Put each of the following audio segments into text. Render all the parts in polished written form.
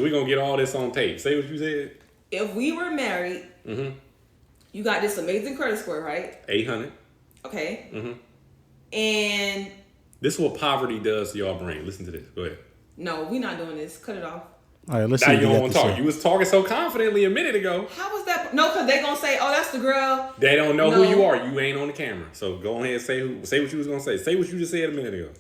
We're going to get all this on tape. Say what you said. If we were married, you got this amazing credit score, right? 800. Okay. And this is what poverty does to your brain. Listen to this. Go ahead. No, we're not doing this. Cut it off. All right, let's now see. You don't want to talk. You was talking so confidently a minute ago. How was that? No, because they going to say, oh, that's the girl. They don't know who you are. You ain't on the camera. So go ahead and say what you was going to say. Say what you just said a minute ago.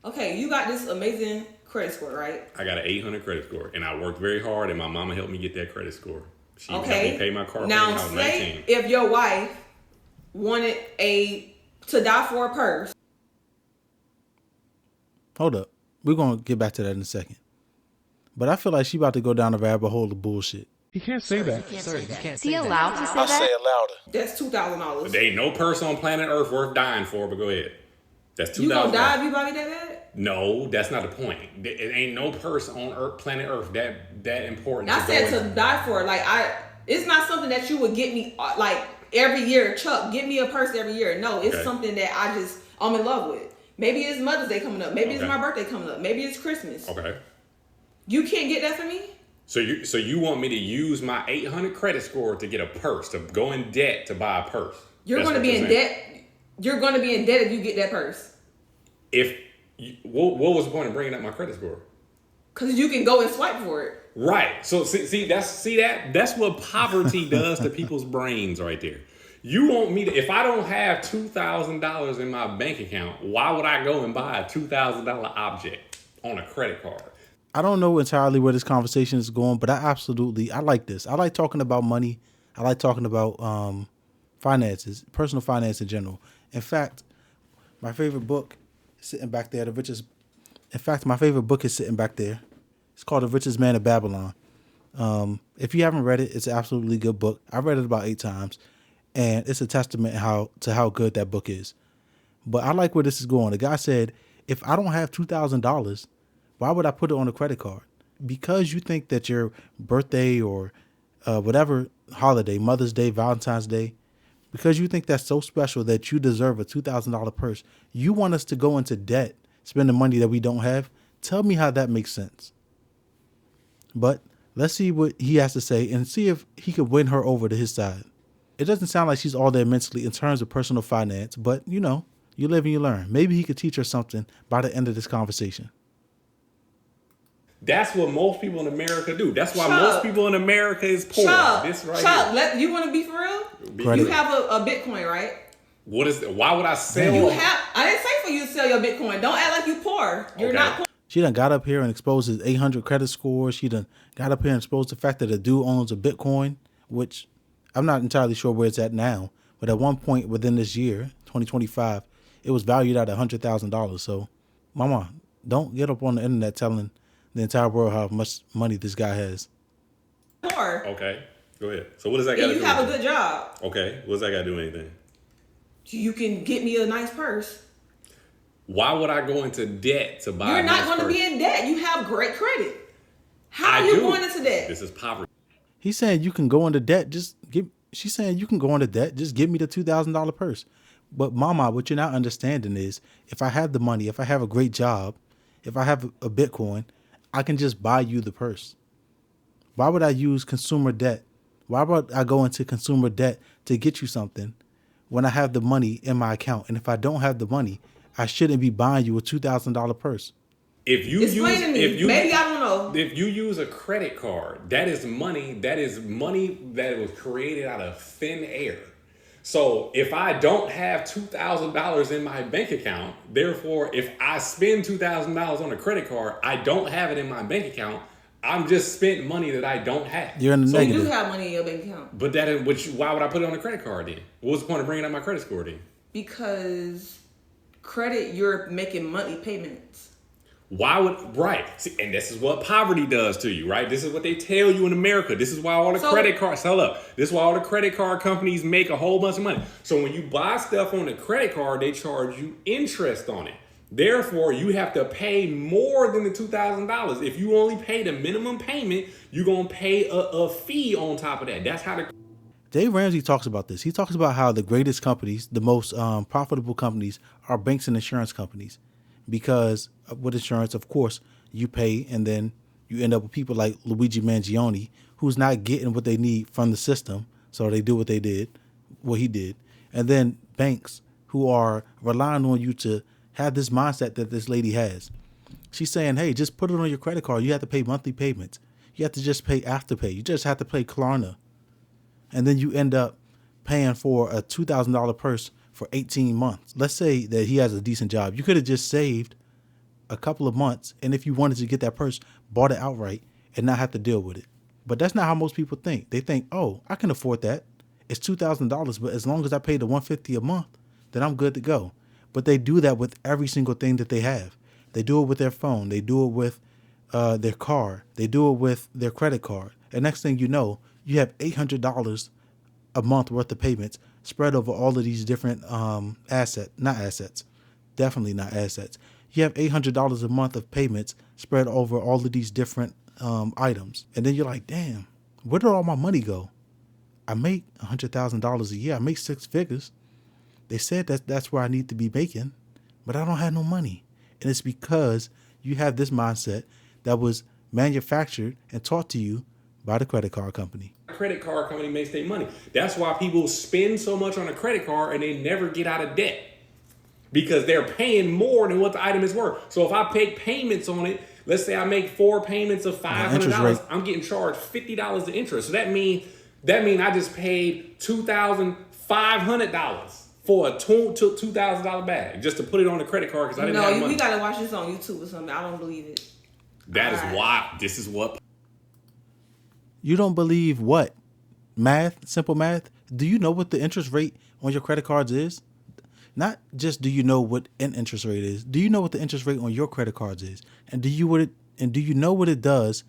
Okay, you got this amazing credit score, right? I got an 800 credit score, and I worked very hard, and my mama helped me get that credit score. She helped me pay my car payment. Now, say if your wife wanted to die for a purse. Hold up. We're going to get back to that in a second. But I feel like she about to go down the rabbit hole of bullshit. He can't say that. Is he allowed to say that? I'll say it louder. That's $2,000. There ain't no person on planet Earth worth dying for, but go ahead. That's $2,000. You gonna die if you buy me that bad? No, that's not the point. It ain't no person on Earth, planet Earth that important. I said to die for. Like it's not something that you would get me like every year. Chuck, get me a purse every year. No, it's something that I'm in love with. Maybe it's Mother's Day coming up. Maybe it's my birthday coming up. Maybe it's Christmas. Okay. You can't get that for me? So you want me to use my 800 credit score to get a purse, to go in debt to buy a purse? You're going to be in debt. You're going to be in debt if you get that purse. What was the point of bringing up my credit score? Because you can go and swipe for it. Right. So that's what poverty does to people's brains right there. You want me to, if I don't have $2,000 in my bank account, why would I go and buy a $2,000 object on a credit card? I don't know entirely where this conversation is going, but I like this. I like talking about money. I like talking about finances, personal finance in general. In fact, my favorite book is sitting back there, my favorite book is sitting back there. It's called The Richest Man of Babylon. If you haven't read it, it's an absolutely good book. I read it about 8 times, and it's a testament to how good that book is. But I like where this is going. The guy said, if I don't have $2,000, why would I put it on a credit card? Because you think that your birthday or whatever holiday, Mother's Day, Valentine's Day, because you think that's so special that you deserve a $2,000 purse, you want us to go into debt, spending money that we don't have? Tell me how that makes sense. But let's see what he has to say and see if he could win her over to his side. It doesn't sound like she's all there mentally in terms of personal finance, but you live and you learn. Maybe he could teach her something by the end of this conversation. That's what most people in America do. That's why most people in America is poor. Chuck, here. You want to be for real? Credit. You have a Bitcoin, right? Why would I sell? I didn't say for you to sell your Bitcoin. Don't act like you poor. You're not poor. She done got up here and exposed his 800 credit score. She done got up here and exposed the fact that the dude owns a Bitcoin, which I'm not entirely sure where it's at now. But at one point within this year, 2025, it was valued at $100,000. So, mama, don't get up on the internet telling the entire world how much money this guy has. Poor. Okay, go ahead. So what does that got to do? And you have a good job. Okay, what does that got to do with anything? You can get me a nice purse. Why would I go into debt to buy? You're not going to be in debt. You have great credit. How are you going into debt? This is poverty. He's saying you can go into debt. She's saying you can go into debt. Just give me the $2,000 purse. But mama, what you're not understanding is if I have the money, if I have a great job, if I have a Bitcoin, I can just buy you the purse. Why would I use consumer debt? Why would I go into consumer debt to get you something when I have the money in my account? And if I don't have the money, I shouldn't be buying you a $2,000 purse. Explain to me. Maybe I don't know. If you use a credit card, that is money that was created out of thin air. So if I don't have $2,000 in my bank account, therefore, if I spend $2,000 on a credit card, I don't have it in my bank account. I'm just spent money that I don't have. You're in the negative. You do have money in your bank account. But why would I put it on a credit card then? What was the point of bringing up my credit score then? Because credit, you're making monthly payments. See, and this is what poverty does to you, right? This is what they tell you in America. This is why all the credit cards sell up. This is why all the credit card companies make a whole bunch of money. So when you buy stuff on the credit card, they charge you interest on it. Therefore, you have to pay more than the $2,000. If you only pay the minimum payment, you're going to pay a fee on top of that. That's how the... Dave Ramsey talks about this. He talks about how the greatest companies, the most profitable companies are banks and insurance companies. Because with insurance, of course, you pay and then You end up with people like Luigi Mangione, who's not getting what they need from the system, so they do what he did. And then banks who are relying on you to have this mindset that this lady has. She's saying, hey, just put it on your credit card. You have to pay monthly payments. You have to just pay Afterpay. You just have to pay Klarna. And then you end up paying for a $2,000 purse for 18 months. Let's say that he has a decent job. You could have just saved a couple of months, and if you wanted to get that purse, bought it outright and not have to deal with it. But that's not how most people think. They think, oh, I can afford that. It's $2,000, but as long as I pay the $150 a month, then I'm good to go. But they do that with every single thing that they have. They do it with their phone. They do it with their car. They do it with their credit card. And next thing you know, you have $800 a month worth of payments spread over all of these different definitely not assets. You have $800 a month of payments spread over all of these different items. And then you're like, damn, where did all my money go? I make $100,000 a year. I make six figures. They said that that's where I need to be making, but I don't have no money. And it's because you have this mindset that was manufactured and taught to you by the credit card company. Credit card company makes their money. That's why people spend so much on a credit card and they never get out of debt, because they're paying more than what the item is worth. So if I pay payments on it, let's say I make 4 payments of $500, I'm getting charged $50 of interest. So that mean I just paid $2,500 for a $2,000 bag just to put it on the credit card because I didn't have money. No, we gotta watch this on YouTube or something. I don't believe it. That is why this is what. You don't believe what? Math, simple math? Do you know what the interest rate on your credit cards is? Not just do you know what an interest rate is. Do you know what the interest rate on your credit cards is? And do you know what it does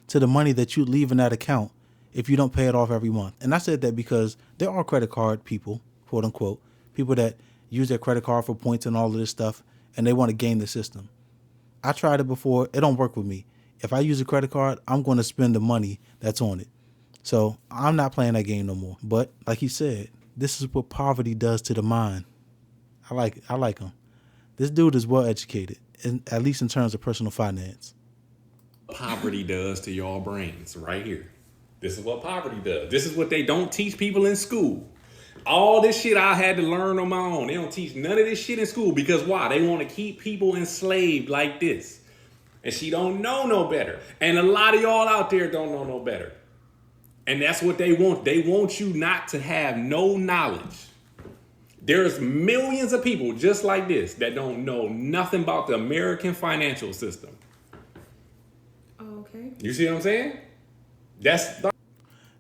to the money that you leave in that account if you don't pay it off every month? And I said that because there are credit card people, quote unquote, people that use their credit card for points and all of this stuff, and they want to game the system. I tried it before. It don't work with me. If I use a credit card, I'm going to spend the money that's on it. So I'm not playing that game no more. But like he said, this is what poverty does to the mind. I like him. This dude is well educated, at least in terms of personal finance. Poverty does to y'all brains right here. This is what poverty does. This is what they don't teach people in school. All this shit I had to learn on my own. They don't teach none of this shit in school because why? They want to keep people enslaved like this. And she don't know no better. And a lot of y'all out there don't know no better. And that's what they want. They want you not to have no knowledge. There's millions of people just like this that don't know nothing about the American financial system. Okay. You see what I'm saying?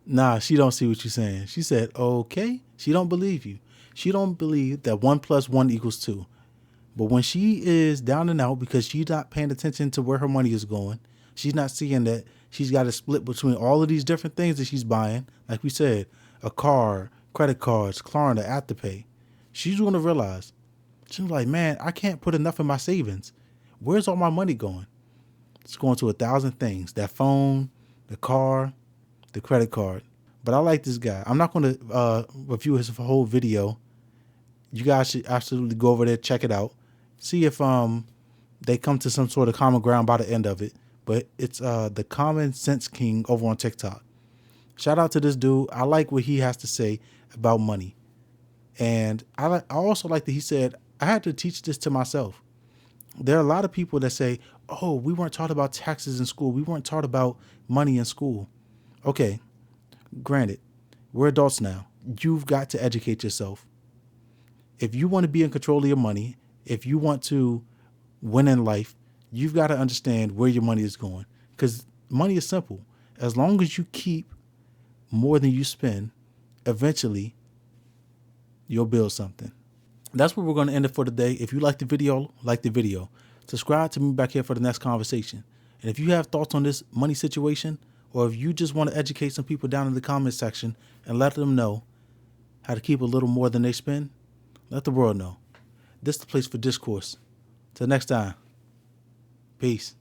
Nah, she don't see what you're saying. She said, okay. She don't believe you. She don't believe that 1 + 1 = 2. But when she is down and out because she's not paying attention to where her money is going, she's not seeing that she's got to split between all of these different things that she's buying. Like we said, a car, credit cards, Klarna, Afterpay. She's going to realize, she's like, man, I can't put enough in my savings. Where's all my money going? It's going to 1,000 things. That phone, the car, the credit card. But I like this guy. I'm not going to review his whole video. You guys should absolutely go over there, check it out. See if they come to some sort of common ground by the end of it. But it's the Common Sense King over on TikTok. Shout out to this dude. I like what he has to say about money. And I also like that he said, I had to teach this to myself. There are a lot of people that say, oh, we weren't taught about taxes in school. We weren't taught about money in school. Okay, granted, we're adults now. You've got to educate yourself. If you want to be in control of your money, if you want to win in life, you've got to understand where your money is going. Because money is simple. As long as you keep more than you spend, eventually you'll build something. That's where we're going to end it for today. If you like the video, like the video. Subscribe to me back here for the next conversation. And if you have thoughts on this money situation, or if you just want to educate some people down in the comment section and let them know how to keep a little more than they spend, let the world know. This is the place for discourse. Till next time. Peace.